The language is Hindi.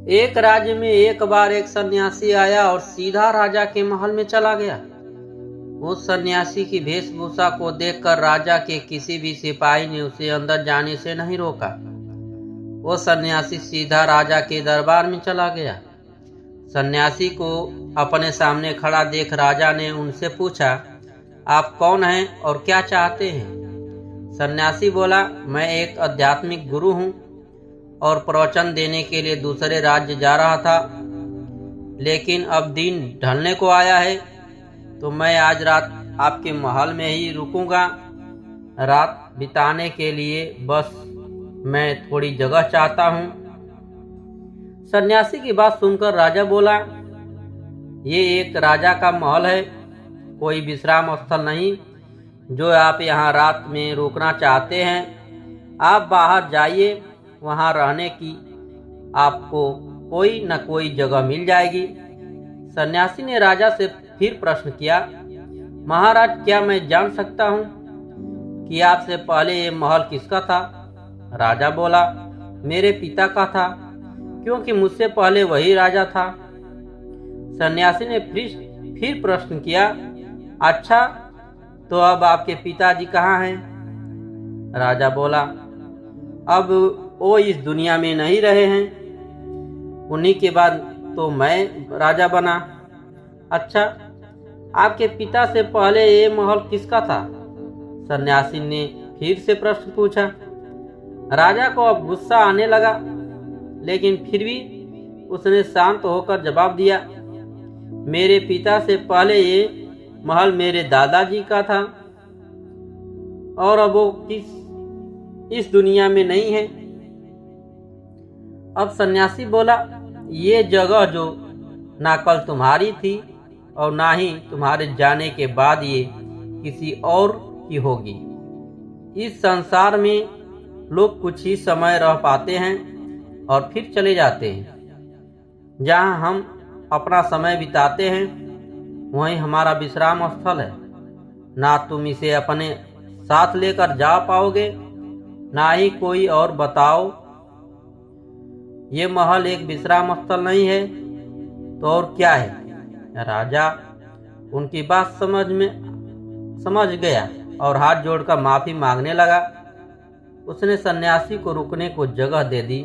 एक राज्य में एक बार एक सन्यासी आया और सीधा राजा के महल में चला गया। उस सन्यासी की वेशभूषा को देखकर राजा के किसी भी सिपाही ने उसे अंदर जाने से नहीं रोका। वो सन्यासी सीधा राजा के दरबार में चला गया। सन्यासी को अपने सामने खड़ा देख राजा ने उनसे पूछा, आप कौन हैं और क्या चाहते हैं? सन्यासी बोला, मैं एक आध्यात्मिक गुरु हूँ और प्रवचन देने के लिए दूसरे राज्य जा रहा था, लेकिन अब दिन ढलने को आया है तो मैं आज रात आपके महल में ही रुकूंगा। रात बिताने के लिए बस मैं थोड़ी जगह चाहता हूँ। सन्यासी की बात सुनकर राजा बोला, ये एक राजा का महल है, कोई विश्राम स्थल नहीं जो आप यहाँ रात में रुकना चाहते हैं। आप बाहर जाइए, वहाँ रहने की आपको कोई न कोई जगह मिल जाएगी। सन्यासी ने राजा से फिर प्रश्न किया, महाराज क्या मैं जान सकता हूँ कि आपसे पहले ये महल किसका था? राजा बोला, मेरे पिता का था, क्योंकि मुझसे पहले वही राजा था। सन्यासी ने फिर प्रश्न किया, अच्छा तो अब आपके पिताजी कहाँ हैं? राजा बोला, अब वो इस दुनिया में नहीं रहे हैं, उन्हीं के बाद तो मैं राजा बना। अच्छा, आपके पिता से पहले ये महल किसका था? सन्यासी ने फिर से प्रश्न पूछा। राजा को अब गुस्सा आने लगा, लेकिन फिर भी उसने शांत होकर जवाब दिया, मेरे पिता से पहले ये महल मेरे दादाजी का था और अब वो इस दुनिया में नहीं है। अब सन्यासी बोला, ये जगह जो ना कल तुम्हारी थी और ना ही तुम्हारे जाने के बाद ये किसी और की होगी। इस संसार में लोग कुछ ही समय रह पाते हैं और फिर चले जाते हैं। जहाँ हम अपना समय बिताते हैं वहीं हमारा विश्राम स्थल है। ना तुम इसे अपने साथ लेकर जा पाओगे, ना ही कोई और बताओ। ये महल एक विश्राम स्थल नहीं है तो और क्या है? राजा उनकी बात समझ गया और हाथ जोड़कर माफी मांगने लगा। उसने सन्यासी को रुकने को जगह दे दी